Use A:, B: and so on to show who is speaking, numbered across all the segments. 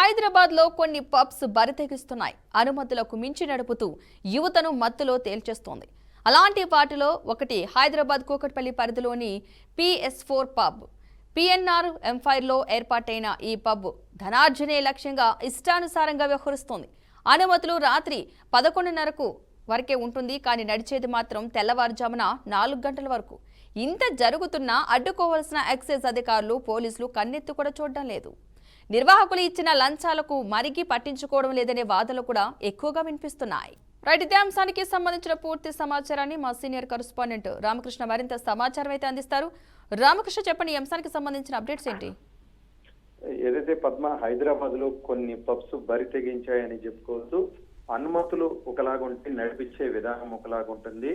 A: హైదరాబాద్లో కొన్ని పబ్స్ బరితెగిస్తున్నాయి. అనుమతులకు మించి నడుపుతూ యువతను మత్తులో తేల్చేస్తోంది. అలాంటి వాటిలో ఒకటి హైదరాబాద్ కూకట్పల్లి పరిధిలోని PS4 పబ్. PNR ఎంఫైర్లో ఏర్పాటైన ఈ పబ్ ధనార్జనే లక్ష్యంగా ఇష్టానుసారంగా వ్యవహరిస్తోంది. అనుమతులు రాత్రి 11:30 వరకే ఉంటుంది, కానీ నడిచేది మాత్రం తెల్లవారుజామున 4 గంటల వరకు. ఇంత జరుగుతున్నా అడ్డుకోవాల్సిన ఎక్సైజ్ అధికారులు, పోలీసులు కన్నెత్తి కూడా చూడడం లేదు. నిర్వాహకులు ఇచ్చిన లంచాలకు మరిగి పట్టించుకోవడం లేదనే వాదనలు కూడా ఎక్కువగా వినిపిస్తున్నాయి. రైట్, ఇదే అంశానికి సంబంధించిన పూర్తి సమాచారాన్ని మా సీనియర్ కరెస్పాండెంట్ రామకృష్ణ మరింత సమాచారం అయితే అందిస్తారు. రామకృష్ణ, చెప్పండి, ఈ అంశానికి సంబంధించిన అప్డేట్స్ ఏంటి?
B: ఏదైతే పద్మ హైదరాబాద్ లో కొన్ని పబ్స్ బరి తెగించాయని చెప్పుకోవచ్చు. అనుమతులు ఒకలాగుంటే నడిపించే విధానం ఒకలాగుంటుంది.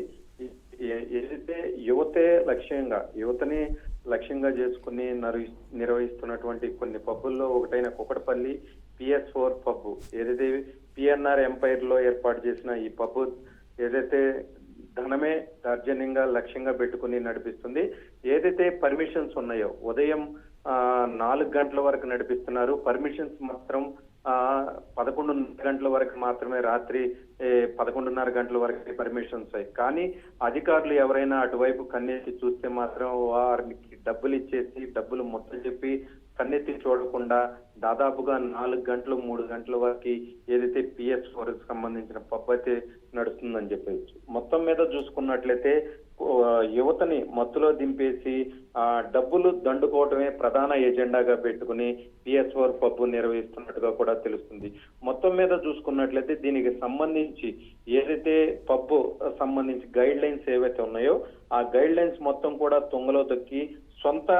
B: ఏదైతే యువతని లక్ష్యంగా చేసుకుని నిర్వహిస్తున్నటువంటి కొన్ని పబ్బుల్లో ఒకటైన కూకట్పల్లి PS4 పబ్బు, ఏదైతే PNR ఎంపైర్ లో ఏర్పాటు చేసిన ఈ పబ్బు ఏదైతే ధనమే దౌర్జన్యంగా లక్ష్యంగా పెట్టుకుని నడిపిస్తుంది. ఏదైతే పర్మిషన్స్ ఉన్నాయో ఉదయం 4 గంటల వరకు నడిపిస్తున్నారు. పర్మిషన్స్ మాత్రం 11 గంటల వరకు మాత్రమే, రాత్రి 11:30 గంటల వరకు పర్మిషన్స్. కానీ అధికారులు ఎవరైనా అటువైపు కన్నెత్తి చూస్తే మాత్రం వారికి డబ్బులు ఇచ్చేసి డబ్బులు మొత్తం చెప్పి కన్నెత్తి చూడకుండా దాదాపుగా 4 గంటలు 3 గంటల వరకు ఏదైతే PS4 కి సంబంధించిన పబ్ అయితే నడుస్తుందని చెప్పవచ్చు. మొత్తం మీద చూసుకున్నట్లయితే యువతని మత్తులో దింపేసి డబ్బులు దండుకోవటమే ప్రధాన ఎజెండాగా పెట్టుకుని PS4 పబ్బు నిర్వహిస్తున్నట్టుగా కూడా తెలుస్తుంది. మొత్తం మీద చూసుకున్నట్లయితే దీనికి సంబంధించి ఏదైతే పబ్బు సంబంధించి గైడ్ లైన్స్ ఏవైతే ఉన్నాయో ఆ గైడ్ లైన్స్ మొత్తం కూడా తుంగలో దొక్కి సొంత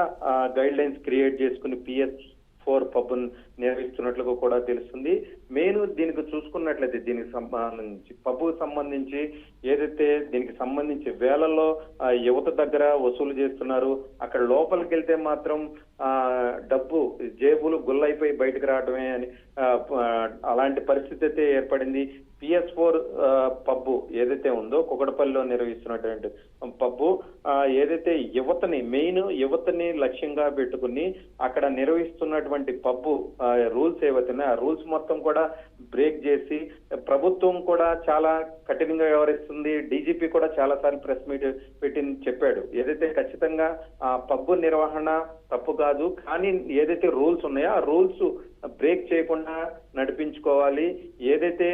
B: గైడ్ లైన్స్ క్రియేట్ చేసుకుని PS4 పబ్బును నిర్వహిస్తున్నట్లుగా కూడా తెలుస్తుంది. మెయిన్ దీనికి చూసుకున్నట్లయితే దీనికి సంబంధించి పబ్బుకు సంబంధించి ఏదైతే దీనికి సంబంధించి వేలల్లో యువత దగ్గర వసూలు చేస్తున్నారు. అక్కడ లోపలికి వెళ్తే మాత్రం డబ్బు జేబులు గుల్లైపోయి బయటకు రావడమే అని అలాంటి పరిస్థితి అయితే ఏర్పడింది. PS4 పబ్బు ఏదైతే ఉందో కూకట్పల్లిలో నిర్వహిస్తున్నటువంటి పబ్బు ఏదైతే యువతని లక్ష్యంగా పెట్టుకుని అక్కడ నిర్వహిస్తున్నటువంటి పబ్బు రూల్స్ ఏవైతే ఉన్నాయో ఆ రూల్స్ మొత్తం కూడా బ్రేక్ చేసి ప్రభుత్వం కూడా చాలా కఠినంగా వ్యవహరిస్తుంది. DGP కూడా చాలా సార్లు ప్రెస్ మీట్ పెట్టి చెప్పాడు. ఏదైతే ఖచ్చితంగా ఆ పబ్బు నిర్వహణ తప్పు కాదు, కానీ ఏదైతే రూల్స్ ఉన్నాయో ఆ రూల్స్ బ్రేక్ చేయకుండా నడిపించుకోవాలి. ఏదైతే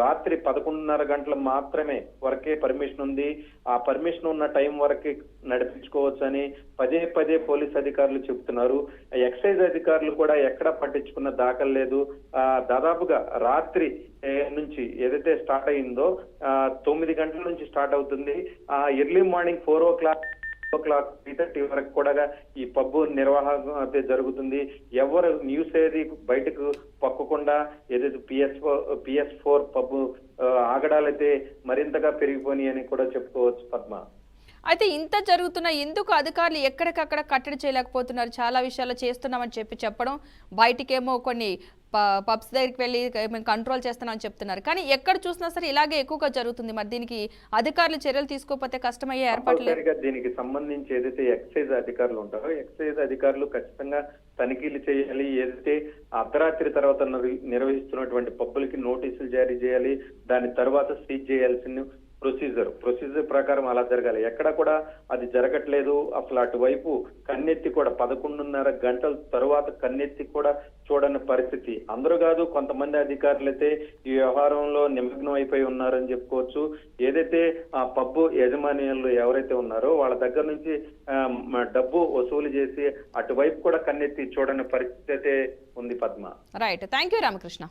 B: రాత్రి 11:30 గంటలు మాత్రమే వరకే పర్మిషన్ ఉంది, ఆ పర్మిషన్ ఉన్న టైం వరకే నడిపించుకోవచ్చు అని పదే పోలీస్ అధికారులు చెబుతున్నారు. ఎక్సైజ్ అధికారులు కూడా ఎక్కడ పట్టించుకున్న దాఖలు లేదు. దాదాపుగా రాత్రి నుంచి ఏదైతే స్టార్ట్ అయిందో 9 గంటల నుంచి స్టార్ట్ అవుతుంది. ఎర్లీ మార్నింగ్ 4 o'clock 3:30 వరకు కూడా ఈ పబ్బు నిర్వహణ అయితే జరుగుతుంది. ఎవరు న్యూస్ ఏది బయటకు పక్కకుండా ఏదైతే PS4 పబ్బు ఆగడాలైతే మరింతగా పెరిగిపోయి అని కూడా చెప్పుకోవచ్చు పద్మ.
A: అయితే ఇంత జరుగుతున్నా ఎందుకు అధికారులు ఎక్కడికక్కడ కట్టడి చేయలేకపోతున్నారు? చాలా విషయాలు చేస్తున్నామని చెప్పడం, బయటికేమో కొన్ని పబ్స్ దగ్గరికి వెళ్ళి మేము కంట్రోల్ చేస్తున్నామని చెప్తున్నారు, కానీ ఎక్కడ చూసినా సరే ఇలాగే ఎక్కువగా జరుగుతుంది. మరి దీనికి అధికారులు చర్యలు తీసుకోకపోతే కష్టమయ్యే ఏర్పాట్లు.
B: దీనికి సంబంధించి ఏదైతే ఎక్సైజ్ అధికారులు ఉంటారో ఎక్సైజ్ అధికారులు ఖచ్చితంగా తనిఖీలు చేయాలి. ఏదైతే అర్ధరాత్రి తర్వాత నిర్వహిస్తున్నటువంటి పబ్బులకి నోటీసులు జారీ చేయాలి. దాని తర్వాత సీజ్ చేయాల్సిన ప్రొసీజర్ ప్రకారం అలా జరగాలి. ఎక్కడ కూడా అది జరగట్లేదు. అసలు అటువైపు కన్నెత్తి కూడా 11:30 గంటల తరువాత కన్నెత్తి కూడా చూడని పరిస్థితి. అందరూ కాదు, కొంతమంది అధికారులు అయితే ఈ వ్యవహారంలో నిమగ్నం అయిపోయి ఉన్నారని చెప్పుకోవచ్చు. ఏదైతే ఆ పబ్బు యజమానులు ఎవరైతే ఉన్నారో వాళ్ళ దగ్గర నుంచి డబ్బు వసూలు చేసి అటువైపు కూడా కన్నెత్తి చూడని పరిస్థితి అయితే ఉంది Padma.
A: Right, thank you Ramakrishna.